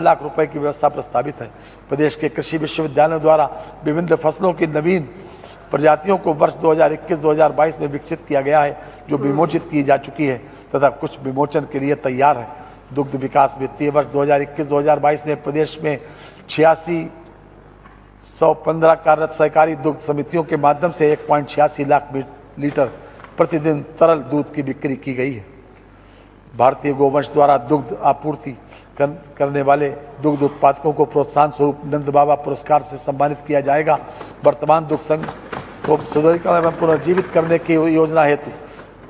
लाख रुपए की व्यवस्था प्रस्तावित है। प्रदेश के कृषि विश्वविद्यालयों द्वारा विभिन्न फसलों की नवीन प्रजातियों को वर्ष 2021-2022 में विकसित किया गया है, जो विमोचित की जा चुकी है तथा कुछ विमोचन के लिए तैयार है। दुग्ध विकास वित्तीय वर्ष 2021-2022 में प्रदेश में 8615 कार्यरत सहकारी दुग्ध समितियों के माध्यम से 1.86 लाख लीटर प्रतिदिन तरल दूध की बिक्री की गई है। भारतीय गोवंश द्वारा दुग्ध आपूर्ति करने वाले दुग्ध उत्पादकों को प्रोत्साहन स्वरूप नंद बाबा पुरस्कार से सम्मानित किया जाएगा। वर्तमान दुग्ध संघ को सुदृढ़ीकरण एवं पुनर्जीवित करने की योजना हेतु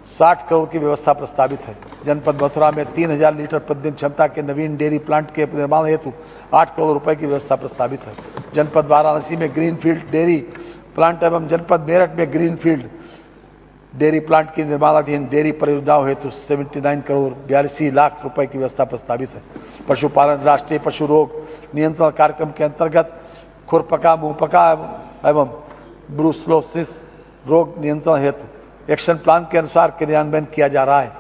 60 करोड़ की व्यवस्था प्रस्तावित है। जनपद मथुरा में 3000 लीटर प्रतिदिन क्षमता के नवीन डेयरी प्लांट के निर्माण हेतु 8 करोड़ रुपए की व्यवस्था प्रस्तावित है। जनपद वाराणसी में ग्रीनफील्ड डेयरी प्लांट एवं जनपद मेरठ में ग्रीनफील्ड डेयरी प्लांट की निर्माणाधीन डेयरी परियोजनाओं हेतु 79 करोड़ 82 लाख रुपए की व्यवस्था प्रस्तावित है। पशुपालन राष्ट्रीय पशु रोग नियंत्रण कार्यक्रम के अंतर्गत खुरपका, मुंहपका एवं ब्रुसलोसिस रोग नियंत्रण हेतु एक्शन प्लान के अनुसार क्रियान्वयन किया जा रहा है।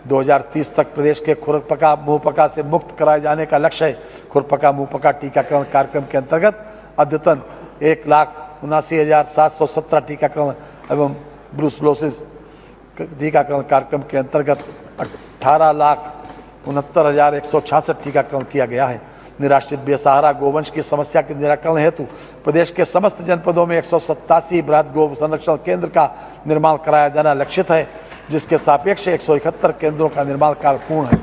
2030 तक प्रदेश के खुरपका, मुंहपका से मुक्त कराए जाने का लक्ष्य है। खुरपका, मुंहपका टीकाकरण कार्यक्रम के अंतर्गत अद्यतन 1,79,717 टीकाकरण एवं ब्रुसलोसिस टीकाकरण कार्यक्रम के अंतर्गत 18,69,166 टीकाकरण किया गया है। निराश्रित बेसहारा गोवंश की समस्या के निराकरण हेतु प्रदेश के समस्त जनपदों में 187 बृहद गो संरक्षण केंद्र का निर्माण कराया जाना लक्षित है, जिसके सापेक्ष 171 केंद्रों का निर्माण कार्य पूर्ण है।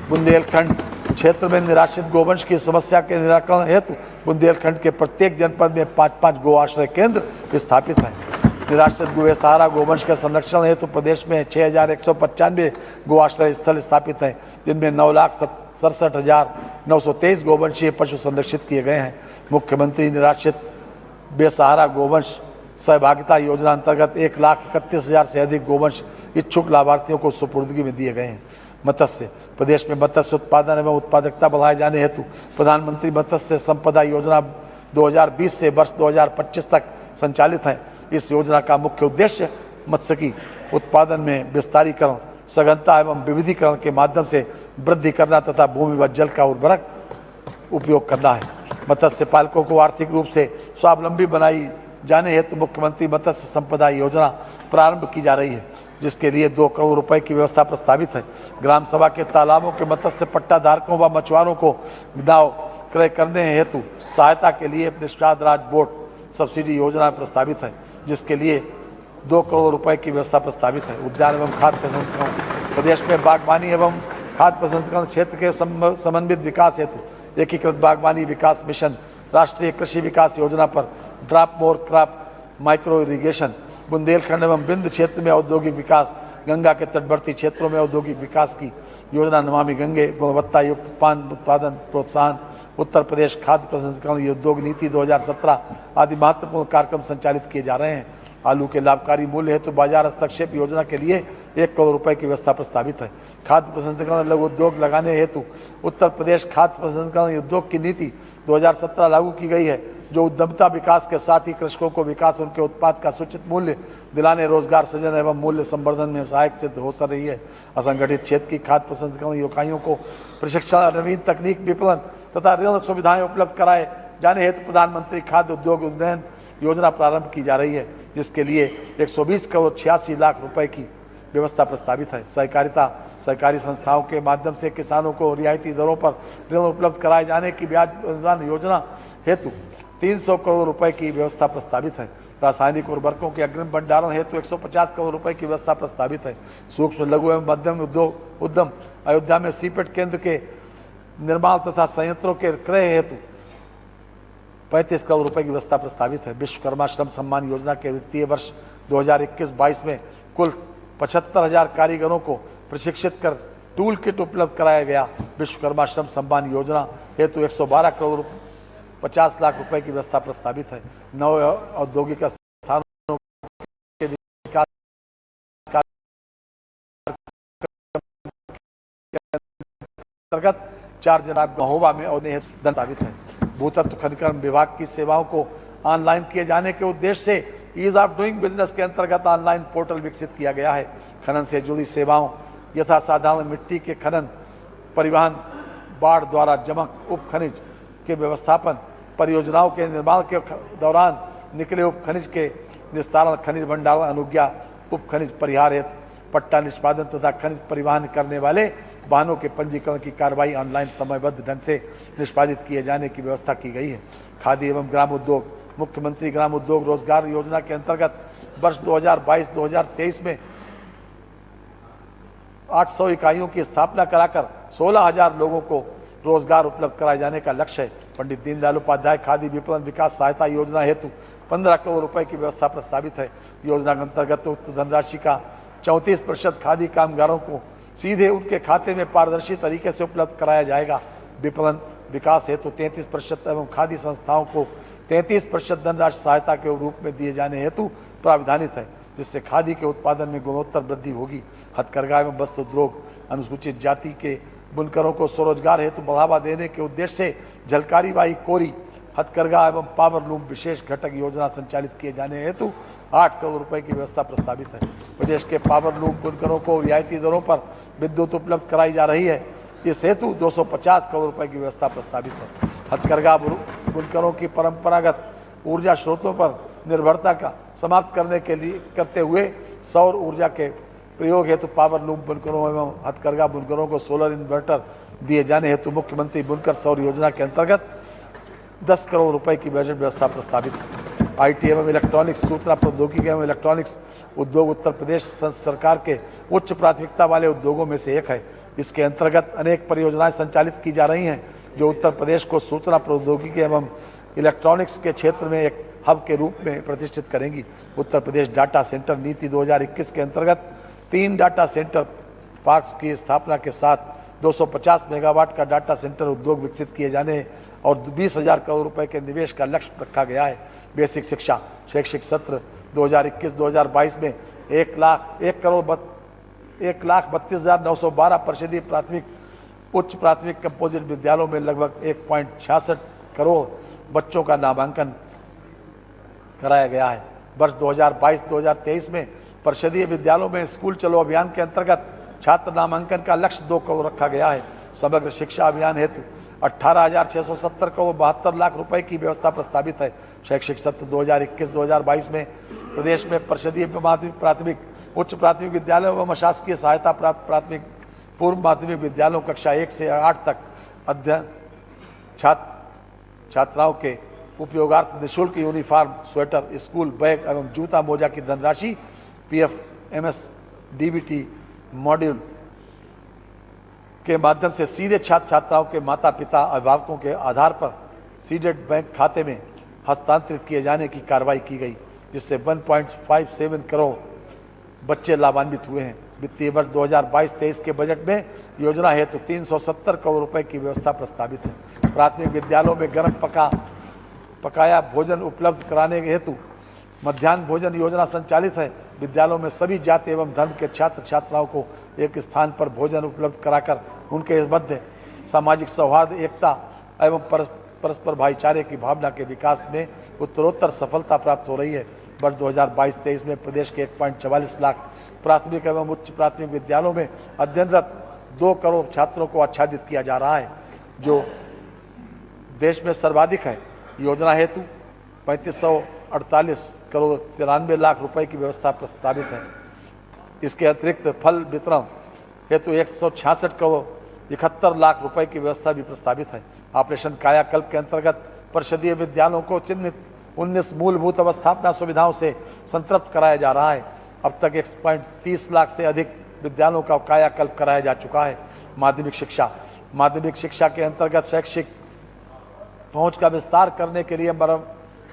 बुंदेलखंड क्षेत्र में निराश्रित गोवंश की समस्या के निराकरण हेतु बुंदेलखंड के प्रत्येक जनपद में 5-5 गो आश्रय केंद्र स्थापित हैं। निराश्रित बेसहारा गोवंश के संरक्षण हेतु प्रदेश में 6195 गो आश्रय स्थल स्थापित हैं, जिनमें 9,67,923 गोवंशीय पशु संरक्षित किए गए हैं। मुख्यमंत्री निराश्रित बेसहारा गोवंश सहभागिता योजना अंतर्गत 1,31,000 से अधिक गोवंश इच्छुक लाभार्थियों को सुपुर्दगी में दिए गए हैं। मत्स्य प्रदेश में मत्स्य उत्पादन एवं उत्पादकता बढ़ाए जाने हेतु प्रधानमंत्री मत्स्य संपदा योजना 2020 से वर्ष 2025 तक संचालित है। इस योजना का मुख्य उद्देश्य मत्स्यिकी उत्पादन में विस्तारीकरण, सघनता एवं विविधीकरण के माध्यम से वृद्धि करना तथा भूमि व जल का उर्वरक उपयोग करना है। मत्स्य पालकों को आर्थिक रूप से स्वावलंबी बनाई जाने हेतु मुख्यमंत्री मत्स्य संपदा योजना प्रारंभ की जा रही है, जिसके लिए 2 करोड़ रुपए की व्यवस्था प्रस्तावित है। ग्राम सभा के तालाबों के मत्स्य पट्टा धारकों व मछुआरों को नाव क्रय करने हेतु सहायता के लिए निषाद राज बोट सब्सिडी योजना प्रस्तावित है, जिसके लिए 2 करोड़ रुपए की व्यवस्था प्रस्तावित है। उद्यान एवं खाद्य प्रसंस्करण प्रदेश में बागवानी एवं खाद्य प्रसंस्करण क्षेत्र के समन्वित विकास हेतु एकीकृत बागवानी विकास मिशन, राष्ट्रीय कृषि विकास योजना पर drop more crop micro irrigation, Bundelkhand एवं बिंद क्षेत्र में औद्योगिक विकास, गंगा के तटवर्ती क्षेत्रों में औद्योगिक विकास की योजना नमामि गंगे, गुणवत्ता युक्त पान उत्पादन प्रोत्साहन, उत्तर प्रदेश खाद्य प्रसंस्करण उद्योग नीति 2017 आदि महत्वपूर्ण कार्यक्रम संचालित किए जा रहे हैं। आलू के लाभकारी मूल्य हेतु बाजार हस्तक्षेप योजना के लिए 1 करोड़ रुपए की व्यवस्था प्रस्तावित है। खाद्य प्रसंस्करण लघु उद्योग लगाने हेतु उत्तर प्रदेश खाद्य प्रसंस्करण उद्योग की नीति 2017 लागू की गई है, जो उद्यमता विकास के साथ ही कृषकों को विकास, उनके उत्पाद का सूचित मूल्य दिलाने, रोजगार सृजन एवं मूल्य संवर्धन में सहायक सिद्ध हो रही है। असंगठित क्षेत्र की खाद्य प्रसंस्करण इकाइयों को प्रशिक्षण, नवीन तकनीक, विपणन तथा ऋण सुविधाएं उपलब्ध कराए जाने हेतु प्रधानमंत्री खाद्य उद्योग उन्नयन योजना प्रारंभ की जा रही है, जिसके लिए 120 करोड़ 86 लाख रुपए की व्यवस्था प्रस्तावित है। सहकारी संस्थाओं के माध्यम से किसानों को रियायती दरों पर ऋण उपलब्ध कराए जाने की ब्याज अनुदान योजना हेतु 300 करोड़ रुपए की व्यवस्था प्रस्तावित है। रासायनिक उर्वरकों के अग्रिम भंडारण हेतु 150 करोड़ रुपए की व्यवस्था प्रस्तावित है। सूक्ष्म, लघु एवं मध्यम उद्यम अयोध्या में सीपेट केंद्र के निर्माण तथा संयंत्रों के क्रय हेतु 35 करोड़ रुपए की व्यवस्था प्रस्तावित है। विश्वकर्मा श्रम सम्मान योजना के वित्तीय वर्ष 2021-22 में कुल 75,000 कारीगरों को प्रशिक्षित कर टूल किट उपलब्ध कराया गया। विश्वकर्मा श्रम सम्मान योजना हेतु 112 करोड़ 50 लाख रुपए की व्यवस्था प्रस्तावित है। नव औद्योगिक स्थानों के विकास अंतर्गत 4 जनाब महोबा में और प्रस्तावित है। भूतत्व खनिकर्म विभाग की सेवाओं को ऑनलाइन किए जाने के उद्देश्य से ईज ऑफ डूइंग बिजनेस के अंतर्गत ऑनलाइन पोर्टल विकसित किया गया है। खनन से जुड़ी सेवाओं यथा साधारण मिट्टी के खनन, परिवहन, बाढ़ द्वारा जमक उप खनिज के व्यवस्थापन, परियोजनाओं के निर्माण के दौरान निकले उप खनिज के निस्तारण, खनिज भंडारण अनुज्ञा, उप खनिज परिहार हेतु पट्टा निष्पादन तथा खनिज परिवहन करने वाले वाहनों के पंजीकरण की कार्रवाई ऑनलाइन समयबद्ध ढंग से निष्पादित किए जाने की व्यवस्था की गई है। खादी एवं ग्राम उद्योग, मुख्यमंत्री ग्राम उद्योग रोजगार योजना के अंतर्गत वर्ष 2022-2023 में 800 इकाइयों की स्थापना कराकर 16,000 लोगों को रोजगार उपलब्ध कराए जाने का लक्ष्य है। पंडित दीनदयाल उपाध्याय खादी विपणन विकास सहायता योजना हेतु 15 करोड़ रुपए की व्यवस्था प्रस्तावित है। योजना के अंतर्गत उक्त धनराशि का 34% खादी कामगारों को सीधे उनके खाते में पारदर्शी तरीके से उपलब्ध कराया जाएगा। विपणन विकास हेतु 33% एवं खादी संस्थाओं को 33% धनराशि सहायता के रूप में दिए जाने हेतु प्राविधानित है, जिससे खादी के उत्पादन में गुणोत्तर वृद्धि होगी। हथकरघा एवं वस्त्र उद्योग, अनुसूचित जाति के बुनकरों को स्वरोजगार हेतु बढ़ावा देने के उद्देश्य से झलकारी बाई कोरी, हथकरघा एवं पावर लूम विशेष घटक योजना संचालित किए जाने हेतु 8 करोड़ रुपए की व्यवस्था प्रस्तावित है। प्रदेश के पावर लूम बुनकरों को रियायती दरों पर विद्युत उपलब्ध कराई जा रही है। इस हेतु 250 करोड़ रुपए की व्यवस्था प्रस्तावित है। हथकरघा बुनकरों की परंपरागत ऊर्जा स्रोतों पर निर्भरता का समाप्त करते हुए सौर ऊर्जा के प्रयोग हेतु पावर लूम बुनकरों एवं हथकरघा बुनकरों को सोलर इन्वर्टर दिए जाने हेतु मुख्यमंत्री बुनकर सौर योजना के अंतर्गत 10 करोड़ रुपए की बजट व्यवस्था प्रस्तावित है। आईटी एवं इलेक्ट्रॉनिक्स, सूचना प्रौद्योगिकी एवं इलेक्ट्रॉनिक्स उद्योग उत्तर प्रदेश सरकार के उच्च प्राथमिकता वाले उद्योगों में से एक है। इसके अंतर्गत अनेक परियोजनाएं संचालित की जा रही हैं, जो उत्तर प्रदेश को सूचना प्रौद्योगिकी एवं इलेक्ट्रॉनिक्स के क्षेत्र में एक हब के रूप में प्रतिष्ठित करेंगी। उत्तर प्रदेश डाटा सेंटर नीति 2021 के अंतर्गत 3 डाटा सेंटर पार्क्स की स्थापना के साथ 250 मेगावाट का डाटा सेंटर उद्योग विकसित किए जाने और 20,000 करोड़ रुपए के निवेश का लक्ष्य रखा गया है। बेसिक शिक्षा शैक्षिक सत्र 2021-2022 में 1,32,912 परिषदीय प्राथमिक, उच्च प्राथमिक कंपोजिट विद्यालयों में लगभग 1.66 करोड़ बच्चों का नामांकन कराया गया है। वर्ष 2022-2023 में परिषदीय विद्यालयों में स्कूल चलो अभियान के अंतर्गत छात्र नामांकन का लक्ष्य 2 करोड़ रखा गया है। समग्र शिक्षा अभियान हेतु 18,670 करोड़ 72 लाख रुपए की व्यवस्था प्रस्तावित है। शैक्षिक सत्र 2021-2022 में प्रदेश में परिषदीय प्राथमिक, उच्च प्राथमिक विद्यालयों एवं अशासकीय सहायता प्राप्त प्राथमिक, पूर्व माध्यमिक विद्यालयों कक्षा 1 से 8 तक अध्ययन छात्राओं के उपयोगार्थ निःशुल्क यूनिफॉर्म, स्वेटर, स्कूल बैग एवं जूता मोजा की धनराशि PFMS DBT मॉड्यूल के माध्यम से सीधे छात्र छात्राओं के माता पिता अभिभावकों के आधार पर सीडेड बैंक खाते में हस्तांतरित किए जाने की कार्रवाई की गई, जिससे 1.57 करोड़ बच्चे लाभान्वित हुए हैं। वित्तीय वर्ष 2022-23 के बजट में योजना हेतु 370 करोड़ रुपए की व्यवस्था प्रस्तावित है। प्राथमिक विद्यालयों में गर्म पकाया भोजन उपलब्ध कराने हेतु मध्याह्न भोजन योजना संचालित है। विद्यालयों में सभी जाति एवं धर्म के छात्र छात्राओं को एक स्थान पर भोजन उपलब्ध कराकर उनके मध्य सामाजिक सौहार्द, एकता एवं परस्पर भाईचारे की भावना के विकास में उत्तरोत्तर सफलता प्राप्त हो रही है। वर्ष 2022-23 में प्रदेश के 1.44 लाख प्राथमिक एवं उच्च प्राथमिक विद्यालयों में अध्ययनरत 2 करोड़ छात्रों को आच्छादित किया जा रहा है, जो देश में सर्वाधिक है। योजना हेतु 3548 करोड़ 93 लाख रुपए की व्यवस्था प्रस्तावित है। इसके अतिरिक्त फल वितरण हेतु 166 करोड़ 71 लाख रुपए की व्यवस्था भी प्रस्तावित है। ऑपरेशन कायाकल्प के अंतर्गत परिषदीय विद्यालयों को चिन्हित 19 मूलभूत अवस्थापना सुविधाओं से संतृप्त कराया जा रहा है। अब तक 1.30 लाख से अधिक विद्यालयों का कायाकल्प कराया जा चुका है। माध्यमिक शिक्षा के अंतर्गत शैक्षिक पहुंच का विस्तार करने के लिए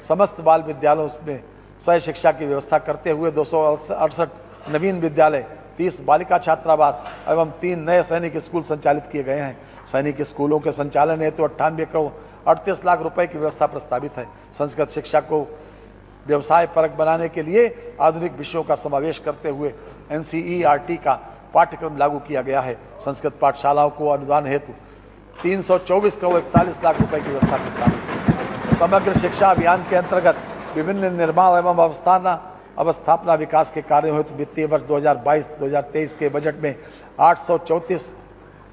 समस्त बाल विद्यालयों में सह शिक्षा की व्यवस्था करते हुए 268 नवीन विद्यालय, 30 बालिका छात्रावास एवं 3 नए सैनिक स्कूल संचालित किए गए हैं। सैनिक स्कूलों के संचालन हेतु 98 करोड़ 38 लाख रुपए की व्यवस्था प्रस्तावित है। संस्कृत शिक्षा को व्यवसाय परक बनाने के लिए आधुनिक विषयों का समावेश करते हुए NCERT का पाठ्यक्रम लागू किया गया है। संस्कृत पाठशालाओं को अनुदान हेतु 324 करोड़ 41 लाख रुपए की व्यवस्था प्रस्तावित है। समग्र शिक्षा अभियान के अंतर्गत विभिन्न निर्माण एवं अवस्थापना विकास के कार्यों हेतु वित्तीय वर्ष 2022-2023 के बजट में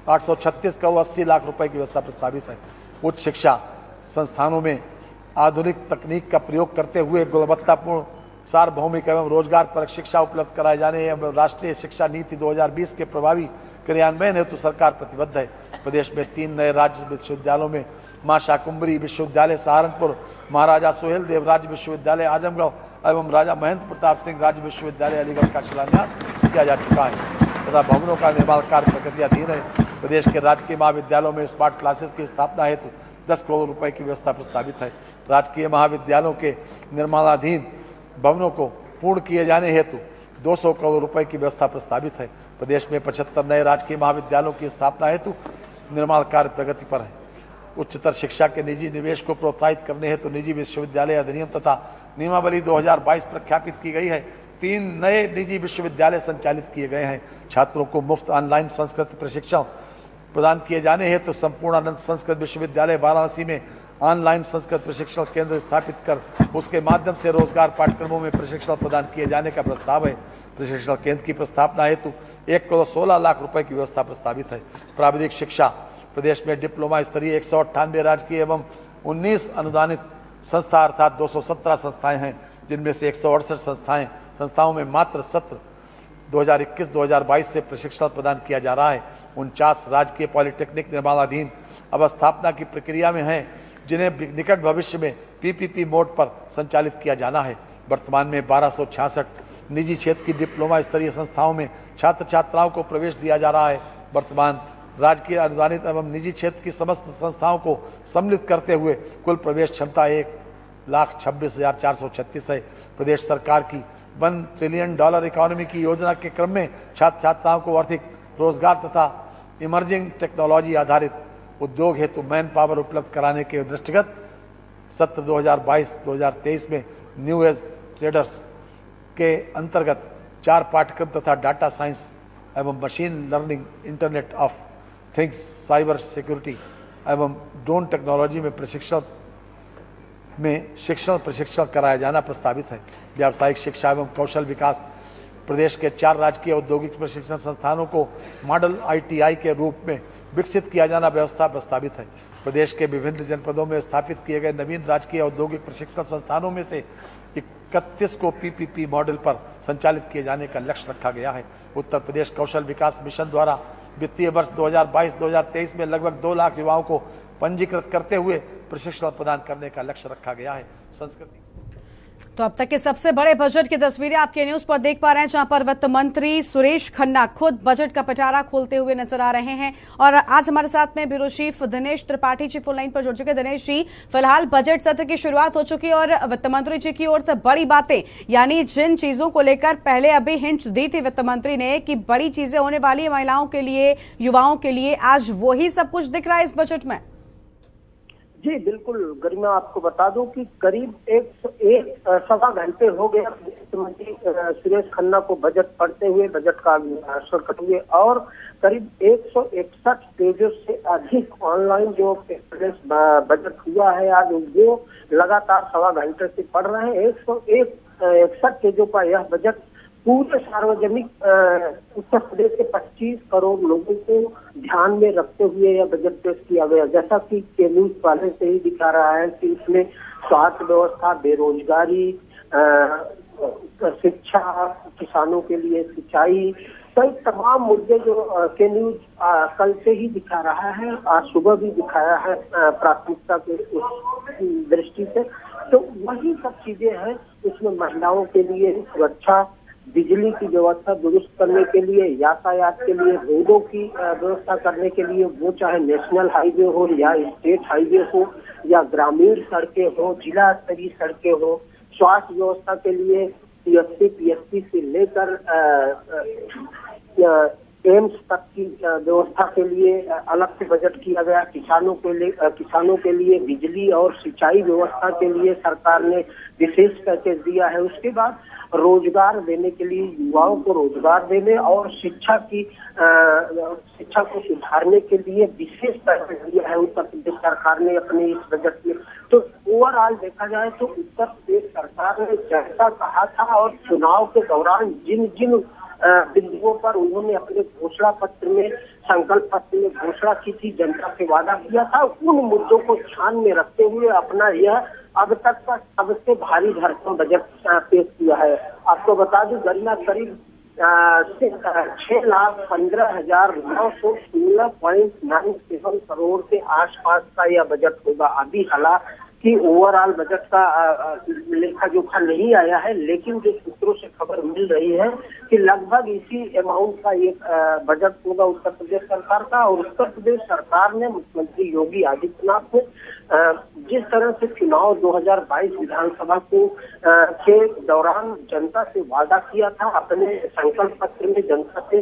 836 करोड़ 80 लाख रुपए की व्यवस्था प्रस्तावित है। उच्च शिक्षा संस्थानों में आधुनिक तकनीक का प्रयोग करते हुए गुणवत्तापूर्ण सार्वभौमिक एवं रोजगार परक शिक्षा उपलब्ध कराए जाने एवं राष्ट्रीय शिक्षा नीति 2020 के प्रभावी क्रियान्वयन हेतु सरकार प्रतिबद्ध है। प्रदेश में 3 नए राज्य विश्वविद्यालयों में मां शाकुंभरी विश्वविद्यालय सहारनपुर, महाराजा सोहेल देव राज्य विश्वविद्यालय आजमगढ़ एवं राजा महेंद्र प्रताप सिंह राज्य विश्वविद्यालय अलीगढ़ का शिलान्यास किया जा चुका है तथा भवनों का निर्माण कार्य प्रगतियाधीन है। प्रदेश के राजकीय महाविद्यालयों में स्मार्ट क्लासेस की स्थापना हेतु 10 करोड़ रुपए की व्यवस्था प्रस्तावित है। राजकीय महाविद्यालयों के निर्माणाधीन भवनों को पूर्ण किए जाने हेतु 200 करोड़ रुपए की व्यवस्था प्रस्तावित है। प्रदेश में 75 नए राजकीय महाविद्यालयों की स्थापना हेतु निर्माण कार्य प्रगति पर है। उच्चतर शिक्षा के निजी निवेश को प्रोत्साहित करने हेतु निजी विश्वविद्यालय अधिनियम तथा नियमावली 2022 प्रख्यापित की गई है। 3 नए निजी विश्वविद्यालय संचालित किए गए हैं। छात्रों को मुफ्त ऑनलाइन संस्कृत प्रशिक्षण प्रदान किए जाने हेतु संपूर्णानंद संस्कृत विश्वविद्यालय वाराणसी में ऑनलाइन संस्कृत प्रशिक्षण केंद्र स्थापित कर उसके माध्यम से रोजगार पाठ्यक्रमों में प्रशिक्षण प्रदान किए जाने का प्रस्ताव है। प्रशिक्षण केंद्र की प्रस्थापना हेतु 1 करोड़ 16 लाख रुपए की व्यवस्था प्रस्तावित है। प्राविधिक शिक्षा प्रदेश में डिप्लोमा स्तरीय 198 राजकीय एवं 19 अनुदानित संस्था अर्थात 217 संस्थाएं हैं, जिनमें से 168 संस्थाओं में मात्र सत्र 2021-2022 से प्रशिक्षण प्रदान किया जा रहा है। 49 राजकीय पॉलिटेक्निक निर्माणाधीन अवस्थापना की प्रक्रिया में हैं, जिन्हें निकट भविष्य में पीपीपी मोड पर संचालित किया जाना है। वर्तमान में 1266 निजी क्षेत्र की डिप्लोमा स्तरीय संस्थाओं में छात्र छात्राओं को प्रवेश दिया जा रहा है। वर्तमान राजकीय अनुदानित एवं निजी क्षेत्र की समस्त संस्थाओं को सम्मिलित करते हुए कुल प्रवेश क्षमता 1,26,436 है। प्रदेश सरकार की $1 ट्रिलियन इकोनॉमी की योजना के क्रम में छात्र छात्राओं को आर्थिक रोजगार तथा इमर्जिंग टेक्नोलॉजी आधारित उद्योग हेतु मैन पावर उपलब्ध कराने के दृष्टिगत सत्र 2022-2023 में न्यू एज ट्रेडर्स के अंतर्गत 4 पाठ्यक्रम तथा डाटा साइंस एवं machine learning, internet of things, cyber security एवं ड्रोन टेक्नोलॉजी में प्रशिक्षण कराया जाना प्रस्तावित है। व्यावसायिक शिक्षा एवं कौशल विकास प्रदेश के 4 राजकीय औद्योगिक प्रशिक्षण संस्थानों को मॉडल ITI के रूप में विकसित किया जाना व्यवस्था प्रस्तावित है। प्रदेश के विभिन्न जनपदों में स्थापित किए गए नवीन राजकीय औद्योगिक प्रशिक्षण संस्थानों में से 31 को PPP मॉडल पर संचालित किए जाने का लक्ष्य रखा गया है। उत्तर प्रदेश कौशल विकास मिशन द्वारा वित्तीय वर्ष 2022-2023 में लगभग 2 लाख युवाओं को पंजीकृत करते हुए प्रशिक्षण प्रदान करने का लक्ष्य रखा गया है। संस्कृति तो अब तक के सबसे बड़े बजट की तस्वीरें आपके न्यूज पर देख पा रहे हैं, जहां पर वित्त मंत्री सुरेश खन्ना खुद बजट का पिटारा खोलते हुए नजर आ रहे हैं। और आज हमारे साथ में bureau chief Dinesh Tripathi ji phone line पर जुड़ चुके हैं। दिनेश जी, फिलहाल बजट सत्र की शुरुआत हो चुकी है और वित्त मंत्री जी की ओर से बड़ी बातें, यानी जिन चीजों को लेकर पहले अभी हिंट्स दी थी वित्त मंत्री ने कि बड़ी चीजें होने वाली है महिलाओं के लिए, युवाओं के लिए, आज वही सब कुछ दिख रहा है इस बजट में। जी बिल्कुल गरिमा, आपको बता दूं कि करीब 1.25 घंटे हो गया वित्त मंत्री सुरेश खन्ना को बजट पढ़ते हुए, बजट का अभिभाषण करते हुए, और करीब 161 पेजों से अधिक ऑनलाइन जो बजट हुआ है आज वो लगातार 1.25 घंटे से पढ़ रहे हैं। 161 पेजों का यह बजट पूरे सार्वजनिक उत्तर प्रदेश के 25 करोड़ लोगों को ध्यान में रखते हुए यह बजट पेश किया गया। जैसा कि न्यूज पहले से ही दिखा रहा है कि इसमें स्वास्थ्य व्यवस्था, बेरोजगारी, शिक्षा, किसानों के लिए सिंचाई, कई तमाम मुद्दे जो के न्यूज कल से ही दिखा रहा है, आज सुबह भी दिखाया है प्राथमिकता के उस दृष्टि से। तो वही सब चीजें हैं इसमें महिलाओं के लिए सुरक्षा, बिजली की व्यवस्था दुरुस्त करने के लिए, यातायात के लिए, रोडों की व्यवस्था करने के लिए, वो चाहे नेशनल हाईवे हो या स्टेट हाईवे हो या ग्रामीण सड़कें हो, जिला स्तरीय सड़कें हो, स्वास्थ्य व्यवस्था के लिए PSC से लेकर एम्स तक की व्यवस्था के लिए अलग से बजट किया गया। किसानों के लिए बिजली और सिंचाई व्यवस्था के लिए सरकार ने विशेष पैकेज दिया है। उसके बाद रोजगार देने के लिए, युवाओं को रोजगार देने और शिक्षा को सुधारने के लिए विशेष पैकेज दिया है उत्तर प्रदेश सरकार ने अपने इस बजट में। तो ओवरऑल देखा जाए तो उत्तर प्रदेश सरकार ने जैसा कहा था और चुनाव के दौरान जिन बिंदुओं पर उन्होंने अपने घोषणा पत्र में, संकल्प पत्र में घोषणा की थी, जनता से वादा किया था, उन मुद्दों को ध्यान में रखते हुए अपना यह अब तक का सबसे भारी भरकम बजट पेश किया है। आपको बता दूं, गरिमा करीब 6,15,916.97 करोड़ के आसपास का यह बजट होगा। अभी हालांकि ओवरऑल बजट का लेखा जोखा नहीं आया है, लेकिन जो सूत्रों से खबर मिल रही है कि लगभग इसी अमाउंट का एक बजट होगा उत्तर प्रदेश सरकार का। और उत्तर प्रदेश सरकार ने, मुख्यमंत्री योगी आदित्यनाथ ने जिस तरह से चुनाव 2022 विधानसभा के दौरान जनता से वादा किया था, अपने संकल्प पत्र में जनता से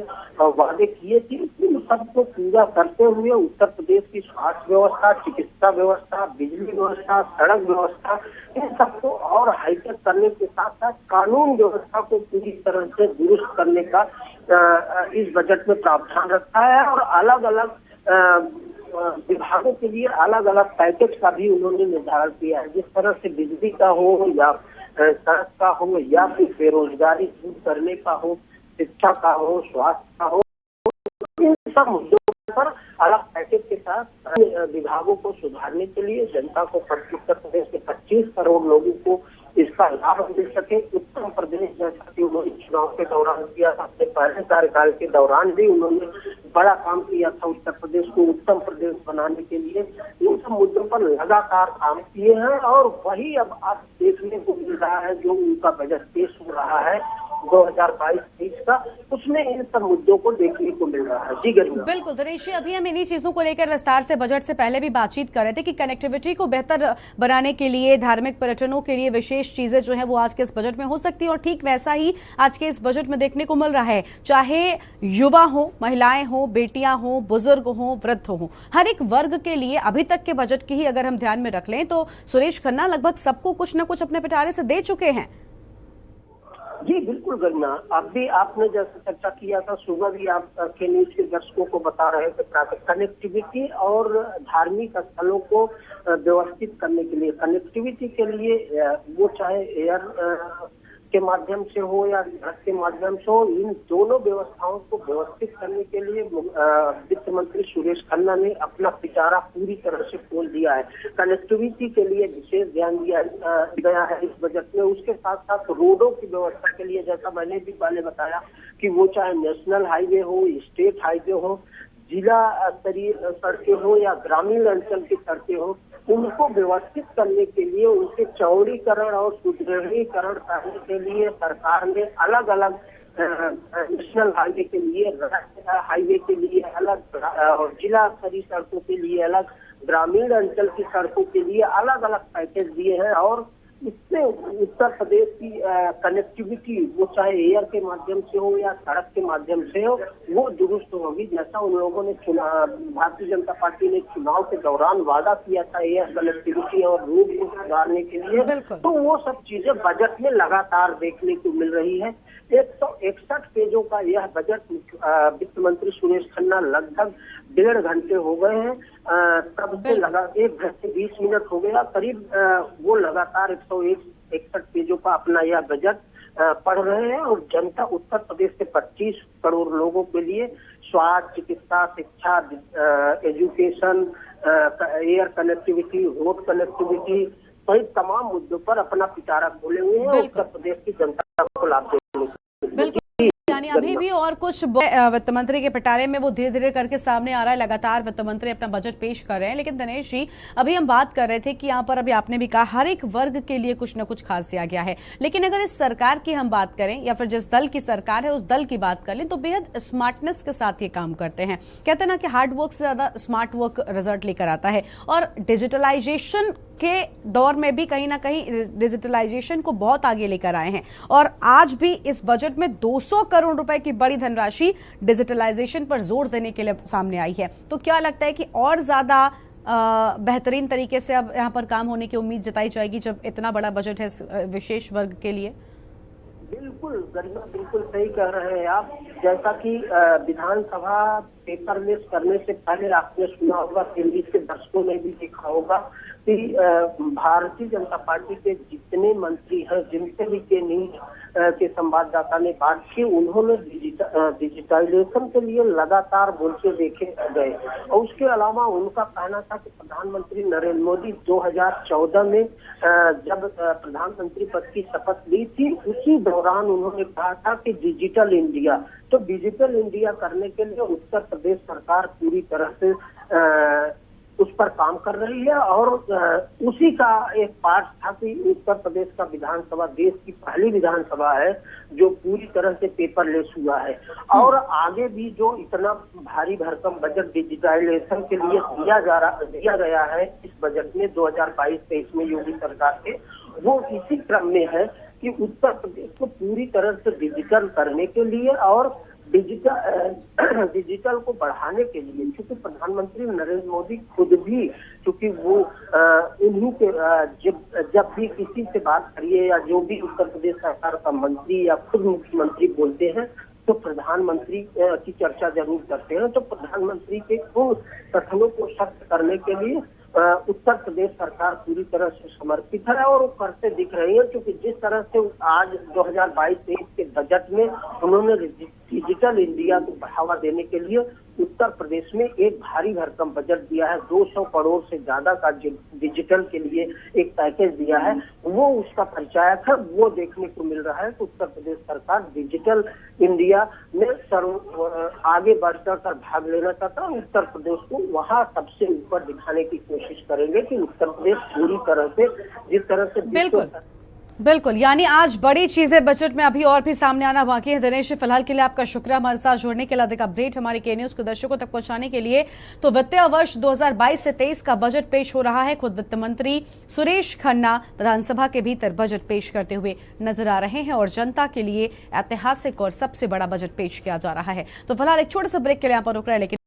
वादे किए थे, इन सबको पूरा करते हुए उत्तर प्रदेश की स्वास्थ्य व्यवस्था, चिकित्सा व्यवस्था, बिजली व्यवस्था, सड़क व्यवस्था, इन सबको और हाईटेक करने के साथ साथ कानून व्यवस्था को पूरी तरह से दुरुस्त करने का इस बजट में प्रावधान रखा है। और अलग अलग विभागों के लिए अलग अलग पैकेज का भी उन्होंने निर्धारण किया है। जिस तरह से बिजली का हो या सड़क का हो या फिर बेरोजगारी दूर करने का हो, शिक्षा का हो, स्वास्थ्य का हो, इन सब मुद्दों पर अलग पैकेज के साथ विभागों को सुधारने के लिए जनता को, उत्तर प्रदेश के 25 करोड़ लोगों को इसका लाभ मिल सके। उत्तर प्रदेश जैसा कि उन्होंने चुनाव के दौरान किया था, अपने पहले कार्यकाल के दौरान भी उन्होंने बड़ा काम किया था उत्तर प्रदेश को उत्तम प्रदेश बनाने के लिए। इन सब मुद्दों पर लगातार काम किए हैं और वही अब आप देखने को मिल रहा है। जो उनका बजट पेश हो रहा है 2022-23 का, उसमें इन सब मुद्दों को देखने को मिल रहा है। जी गरिमा। बिल्कुल दिनेश जी, अभी हम इन्हीं चीजों को लेकर विस्तार से बजट से पहले भी बातचीत कर रहे थे कि कनेक्टिविटी को बेहतर बनाने के लिए, धार्मिक पर्यटनों के लिए विशेष चीजें जो है वो आज के इस बजट में हो सकती है। और ठीक वैसा ही आज के इस बजट में देखने को मिल रहा है, चाहे युवा हो, महिलाएं हो, बेटियां हो, बुजुर्ग हो, वृद्ध हो, हर एक वर्ग के लिए अभी तक के बजट की ही अगर हम ध्यान में रख लें तो सुरेश खन्ना लगभग सबको कुछ न कुछ अपने पिटारे से दे चुके हैं। जी बिल्कुल गरिमा, अब भी आपने जैसे चर्चा किया था, सुबह भी आप के न्यूज के दर्शकों को बता रहे थे, कनेक्टिविटी और धार्मिक स्थलों को व्यवस्थित करने के लिए, कनेक्टिविटी के लिए वो चाहे एयर के माध्यम से हो या सड़क के माध्यम से हो, इन दोनों व्यवस्थाओं को व्यवस्थित करने के लिए वित्त मंत्री सुरेश खन्ना ने अपना पिटारा पूरी तरह से खोल दिया है। कनेक्टिविटी के लिए विशेष ध्यान दिया गया है इस बजट में। उसके साथ साथ रोडों की व्यवस्था के लिए, जैसा मैंने भी पहले बताया कि वो चाहे नेशनल हाईवे हो, स्टेट हाईवे हो, जिला स्तरीय सड़कें हो या ग्रामीण अंचल की सड़कें हो, उनको व्यवस्थित करने के लिए, उनके चौड़ीकरण और सुदृढ़ीकरण करने के लिए सरकार ने अलग अलग नेशनल हाईवे के लिए, राज्य हाईवे के लिए अलग और जिला स्तरीय सड़कों के लिए अलग, ग्रामीण अंचल की सड़कों के लिए अलग अलग पैकेज दिए हैं। और इससे उत्तर प्रदेश की कनेक्टिविटी, वो चाहे एयर के माध्यम से हो या सड़क के माध्यम से हो, वो दुरुस्त होगी। जैसा उन लोगों ने भारतीय जनता पार्टी ने चुनाव के दौरान वादा किया था एयर कनेक्टिविटी और रोड को सुधारने के लिए, तो वो सब चीजें बजट में लगातार देखने को मिल रही है। 161 पेजों का यह बजट वित्त मंत्री सुरेश खन्ना लगभग 1.5 घंटे हो गए हैं, तब से लगा 1 घंटे 20 मिनट हो गया करीब, वो लगातार 161 पेजों का अपना यह बजट पढ़ रहे हैं। और जनता, उत्तर प्रदेश के 25 करोड़ लोगों के लिए स्वास्थ्य, चिकित्सा, शिक्षा, education, air connectivity, road connectivity सहित तमाम मुद्दों पर अपना पिटारा खोले हुए हैं उत्तर प्रदेश की जनता को लाभ देने। बिल्कुल, यानी अभी भी और कुछ वित्त मंत्री के पिटारे में वो धीरे धीरे करके सामने आ रहा है। लगातार वित्त मंत्री अपना बजट पेश कर रहे हैं। लेकिन दिनेश जी, अभी हम बात कर रहे थे कि यहाँ पर अभी आपने भी कहा हर एक वर्ग के लिए कुछ न कुछ खास दिया गया है। लेकिन अगर इस सरकार की हम बात करें या फिर जिस दल की सरकार है उस दल की बात कर लें तो बेहद स्मार्टनेस के साथ ये काम करते हैं। कहते हैं ना कि हार्ड वर्क से ज्यादा स्मार्ट वर्क रिजल्ट लेकर आता है। और डिजिटलाइजेशन के दौर में भी कहीं ना कहीं डिजिटलाइजेशन को बहुत आगे लेकर आए हैं। और आज भी इस बजट में 200 करोड़ रुपए की बड़ी धनराशि डिजिटलाइजेशन पर जोर देने के लिए सामने आई है। तो क्या लगता है कि और ज्यादा बेहतरीन तरीके से अब यहाँ पर काम होने की उम्मीद जताई जाएगी जब इतना बड़ा बजट है विशेष वर्ग के लिए? बिल्कुल गरिमा, बिल्कुल सही कह रहे हैं आप। जैसा कि विधानसभा पेपरलेस करने से पहले आपने सुना होगा, दिल्ली के दर्शकों ने भी देखा होगा कि भारतीय जनता पार्टी के जितने मंत्री हैं, जिनसे भी के न्यूज के संवाददाता ने बात की, उन्होंने डिजिटाइजेशन के लिए लगातार बोलते देखे गए। और उसके अलावा उनका कहना था कि प्रधानमंत्री नरेंद्र मोदी 2014 में जब प्रधानमंत्री पद की शपथ ली थी, उसी दौरान उन्होंने कहा था कि डिजिटल इंडिया, तो डिजिटल इंडिया करने के लिए उत्तर प्रदेश सरकार पूरी तरह से उस पर काम कर रही है। और उसी का एक पार्ट था कि उत्तर प्रदेश का विधानसभा देश की पहली विधानसभा है जो पूरी तरह से पेपरलेस हुआ है। और आगे भी जो इतना भारी भरकम बजट डिजिटाइजेशन के लिए दिया गया है इस बजट में 2022-23 में योगी सरकार के, वो इसी क्रम में है कि उत्तर प्रदेश को पूरी तरह से डिजिटल करने के लिए और डिजिटल को बढ़ाने के लिए, क्योंकि प्रधानमंत्री नरेंद्र मोदी खुद भी, क्योंकि वो उन्हीं के जब भी किसी से बात करिए या जो भी उत्तर प्रदेश सरकार का मंत्री या खुद मुख्यमंत्री बोलते हैं तो प्रधानमंत्री की चर्चा जरूर करते हैं। तो प्रधानमंत्री के उन कथनों को सत्य करने के लिए उत्तर प्रदेश सरकार पूरी तरह से समर्पित है और वो करते दिख रही है। क्योंकि जिस तरह से आज 2022-23 के बजट में उन्होंने डिजिटल इंडिया को बढ़ावा देने के लिए उत्तर प्रदेश में एक भारी भरकम बजट दिया है, 200 करोड़ से ज्यादा का डिजिटल के लिए एक पैकेज दिया है, वो उसका परिचायक है। वो देखने को मिल रहा है कि उत्तर प्रदेश सरकार डिजिटल इंडिया में आगे बढ़कर भाग लेना चाहता है। उत्तर प्रदेश को वहाँ सबसे ऊपर दिखाने की कोशिश करेंगे कि उत्तर प्रदेश पूरी तरह से जिस तरह से बिल्कुल, यानी आज बड़ी चीजें बजट में अभी और भी सामने आना बाकी है। दिनेश, फिलहाल के लिए आपका शुक्रिया हमारे साथ जुड़ने के लिए, अधिक अपडेट हमारे के न्यूज के दर्शकों तक पहुंचाने के लिए। तो वित्तीय वर्ष 2022 से 23 का बजट पेश हो रहा है। खुद वित्त मंत्री सुरेश खन्ना विधानसभा के भीतर बजट पेश करते हुए नजर आ रहे हैं और जनता के लिए ऐतिहासिक और सबसे बड़ा बजट पेश किया जा रहा है। तो फिलहाल एक छोटे से ब्रेक के लिए यहाँ पर रुक रहे हैं, लेकिन